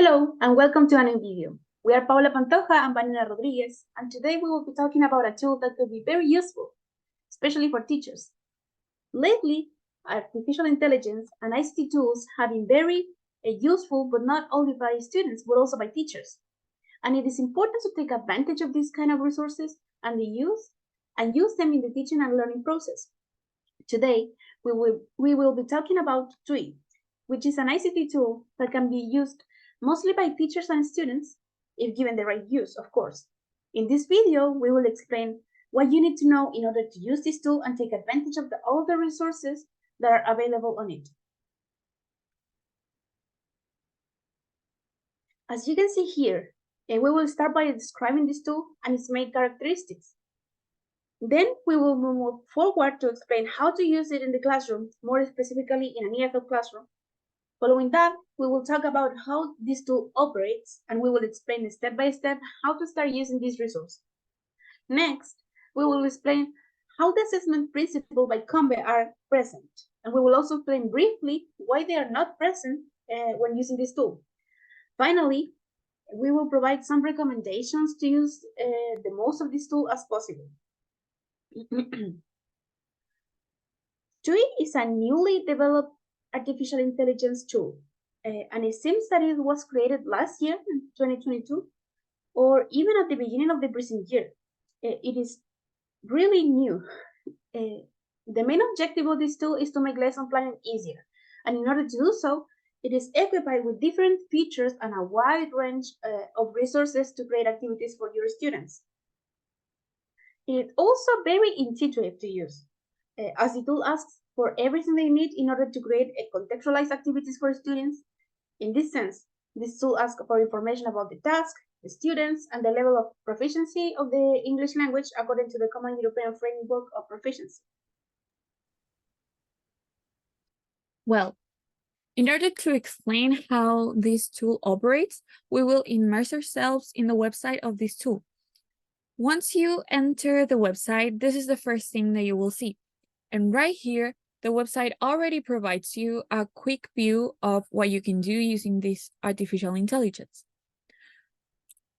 Hello, and welcome to a new video. We are Paula, Pantoja, and Vanina Rodríguez, and today we will be talking about a tool that could be very useful, especially for teachers. Lately, artificial intelligence and ICT tools have been very useful, but not only by students, but also by teachers. And it is important to take advantage of these kind of resources and use them in the teaching and learning process. Today, we will be talking about Twee, which is an ICT tool that can be used mostly by teachers and students, if given the right use, of course. In this video, we will explain what you need to know in order to use this tool and take advantage of all the resources that are available on it. As you can see here, we will start by describing this tool and its main characteristics. Then we will move forward to explain how to use it in the classroom, more specifically in an EFL classroom. Following that, we will talk about how this tool operates, and we will explain step by step how to start using this resource. Next, we will explain how the assessment principle by COMBE are present, and we will also explain briefly why they are not present when using this tool. Finally, we will provide some recommendations to use the most of this tool as possible. Twee is a newly developed artificial intelligence tool, and it seems that it was created last year, in 2022, or even at the beginning of the present year. It is really new. The main objective of this tool is to make lesson planning easier, and in order to do so, it is equipped with different features and a wide range of resources to create activities for your students. It is also very intuitive to use, as the tool asks for everything they need in order to create a contextualized activities for students. In this sense, this tool asks for information about the task, the students, and the level of proficiency of the English language according to the Common European Framework of Proficiency. Well, in order to explain how this tool operates, we will immerse ourselves in the website of this tool. Once you enter the website, this is the first thing that you will see. And right here, the website already provides you a quick view of what you can do using this artificial intelligence.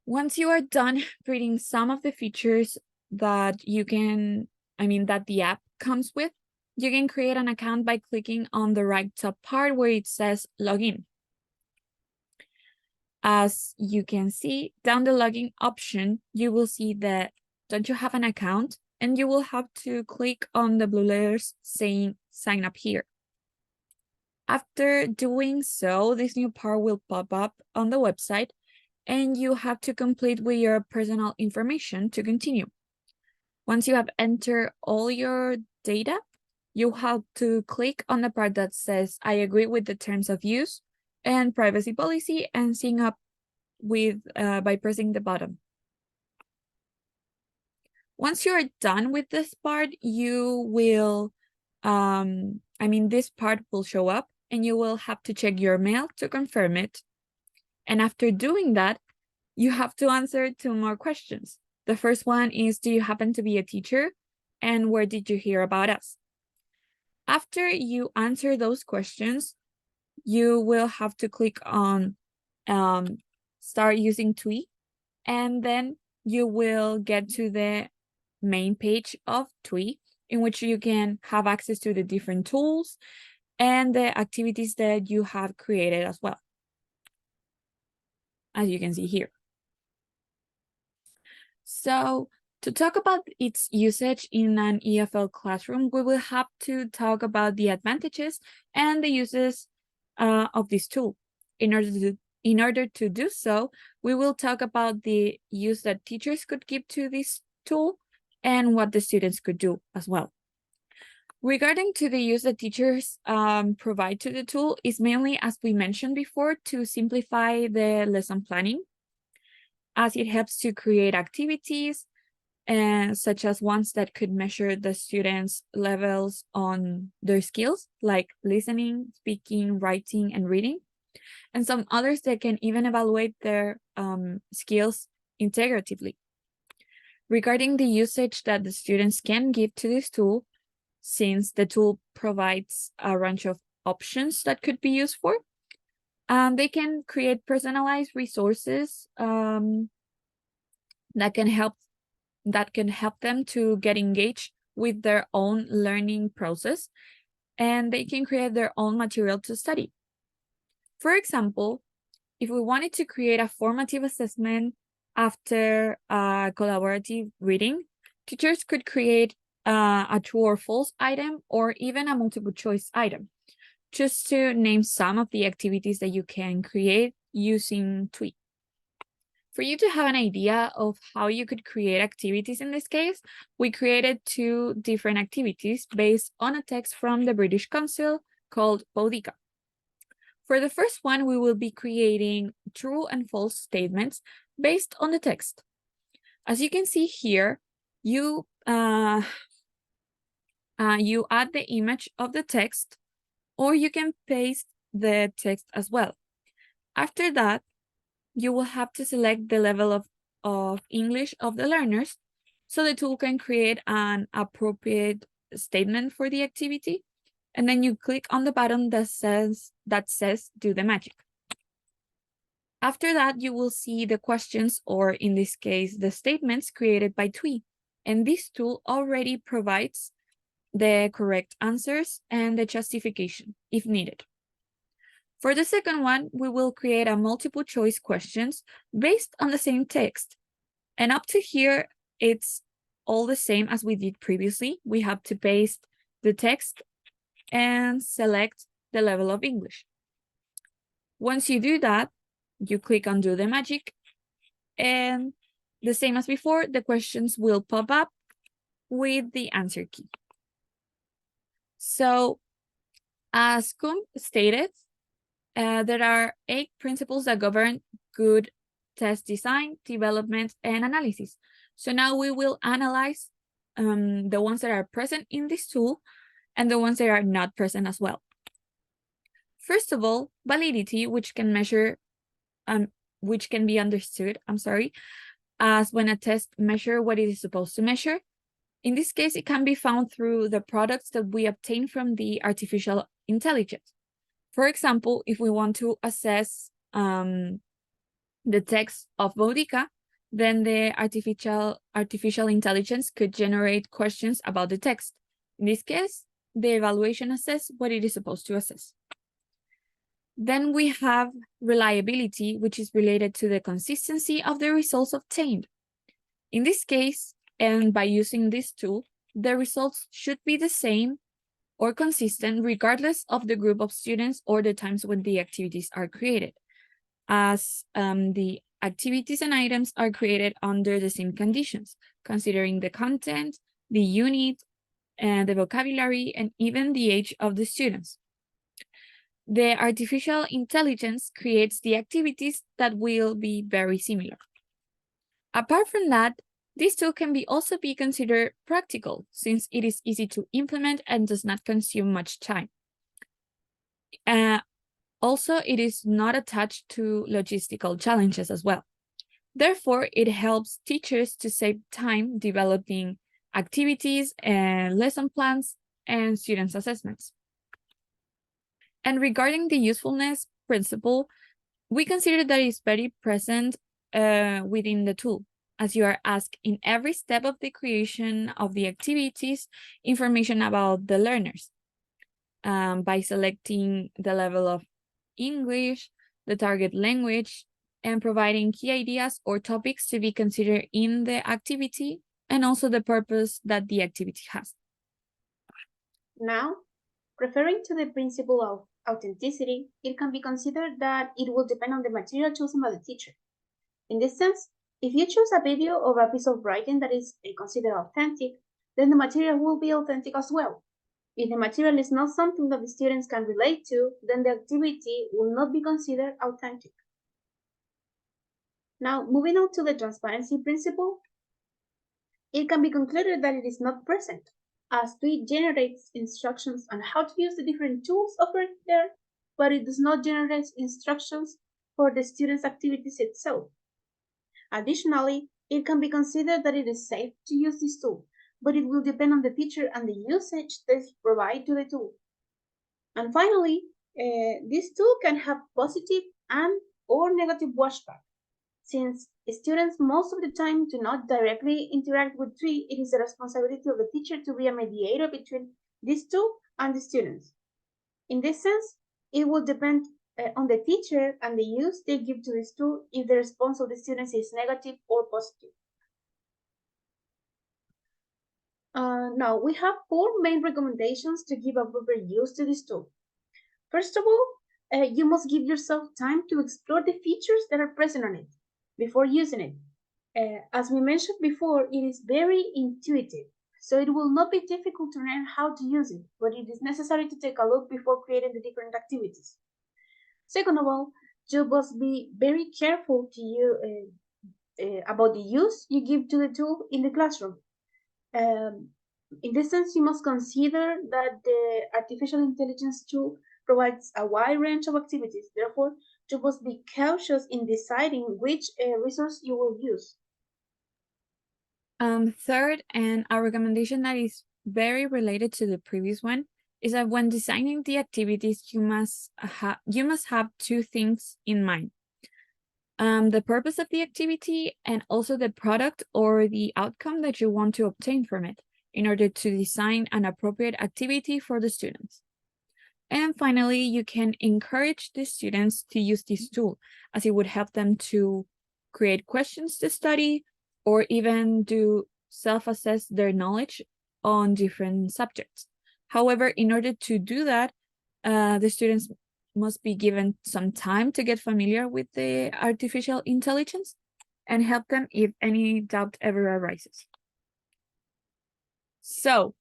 Once you are done reading some of the features that that the app comes with, you can create an account by clicking on the right top part where it says login. As you can see, down the login option, you will see that don't you have an account? And you will have to click on the blue letters saying sign up here. After doing so, this new part will pop up on the website and you have to complete with your personal information to continue. Once you have entered all your data, you have to click on the part that says I agree with the terms of use and privacy policy and sign up with by pressing the button. Once you're done with this part, you will, this part will show up and you will have to check your mail to confirm it. And after doing that, you have to answer 2 more questions. The first one is, do you happen to be a teacher? And where did you hear about us? After you answer those questions, you will have to click on start using Twee, and then you will get to the main page of Twee, in which you can have access to the different tools and the activities that you have created as well, as you can see here. So to talk about its usage in an EFL classroom, we will have to talk about the advantages and the uses of this tool. In order to do so, we will talk about the use that teachers could give to this tool and what the students could do as well. Regarding to the use that teachers provide to the tool is mainly, as we mentioned before, to simplify the lesson planning, as it helps to create activities such as ones that could measure the students' levels on their skills, like listening, speaking, writing, and reading, and some others that can even evaluate their skills integratively. Regarding the usage that the students can give to this tool, since the tool provides a range of options that could be used for, They can create personalized resources that can help them to get engaged with their own learning process, and they can create their own material to study. For example, if we wanted to create a formative assessment after a collaborative reading, teachers could create a true or false item or even a multiple choice item, just to name some of the activities that you can create using Twee. For you to have an idea of how you could create activities in this case, we created 2 different activities based on a text from the British Council called Boudica. For the first one, we will be creating true and false statements based on the text. As you can see here, you add the image of the text, or you can paste the text as well. After that, you will have to select the level of English of the learners, so the tool can create an appropriate statement for the activity. And then you click on the button that says do the magic. After that, you will see the questions, or in this case, the statements created by Twee. And this tool already provides the correct answers and the justification if needed. For the second one, we will create a multiple choice questions based on the same text. And up to here, it's all the same as we did previously. We have to paste the text and select the level of English. Once you do that, you click on do the magic, and the same as before, the questions will pop up with the answer key. So, as Kuhn stated, there are 8 principles that govern good test design, development, and analysis. So now we will analyze the ones that are present in this tool and the ones that are not present as well. First of all, validity, which can be understood, as when a test measures what it is supposed to measure. In this case, it can be found through the products that we obtain from the artificial intelligence. For example, if we want to assess the text of Boudica, then the artificial intelligence could generate questions about the text. In this case, the evaluation assesses what it is supposed to assess. Then we have reliability, which is related to the consistency of the results obtained. In this case, and by using this tool, the results should be the same or consistent regardless of the group of students or the times when the activities are created, as the activities and items are created under the same conditions, considering the content, the unit, and the vocabulary, and even the age of the students. The artificial intelligence creates the activities that will be very similar. Apart from that, this tool can also be considered practical, since it is easy to implement and does not consume much time. Also, it is not attached to logistical challenges as well. Therefore, it helps teachers to save time developing activities and lesson plans and students' assessments. And regarding the usefulness principle, we consider that it's very present within the tool, as you are asked in every step of the creation of the activities information about the learners by selecting the level of English, the target language, and providing key ideas or topics to be considered in the activity, and also the purpose that the activity has. Now, referring to the principle of authenticity, it can be considered that it will depend on the material chosen by the teacher. In this sense, if you choose a video or a piece of writing that is considered authentic, then the material will be authentic as well. If the material is not something that the students can relate to, then the activity will not be considered authentic. Now, moving on to the transparency principle, it can be concluded that it is not present, as Twee generates instructions on how to use the different tools offered there, but it does not generate instructions for the students' activities itself. Additionally, it can be considered that it is safe to use this tool, but it will depend on the teacher and the usage they provide to the tool. And finally, This tool can have positive and or negative washback. Since students most of the time do not directly interact with Twee, it is the responsibility of the teacher to be a mediator between these two and the students. In this sense, it will depend on the teacher and the use they give to this tool if the response of the students is negative or positive. Now, we have 4 main recommendations to give appropriate use to this tool. First of all, you must give yourself time to explore the features that are present on it before using it. As we mentioned before, it is very intuitive, so it will not be difficult to learn how to use it, but it is necessary to take a look before creating the different activities. Second of all, you must be very careful about the use you give to the tool in the classroom. In this sense, you must consider that the artificial intelligence tool provides a wide range of activities. Therefore, you must be cautious in deciding which resource you will use. Third, and a recommendation that is very related to the previous one, is that when designing the activities, you must have 2 things in mind. The purpose of the activity and also the product or the outcome that you want to obtain from it in order to design an appropriate activity for the students. And finally, you can encourage the students to use this tool, as it would help them to create questions to study or even do self-assess their knowledge on different subjects. However, in order to do that, the students must be given some time to get familiar with the artificial intelligence and help them if any doubt ever arises. So,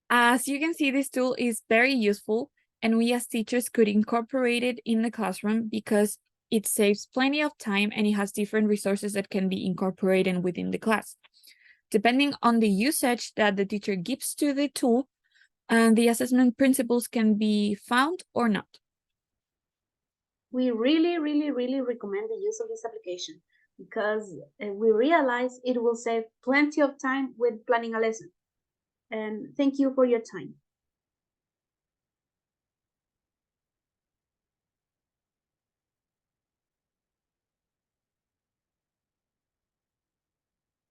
as you can see, this tool is very useful, and we as teachers could incorporate it in the classroom because it saves plenty of time and it has different resources that can be incorporated within the class. Depending on the usage that the teacher gives to the tool, the assessment principles can be found or not. We really recommend the use of this application because we realize it will save plenty of time with planning a lesson. And thank you for your time.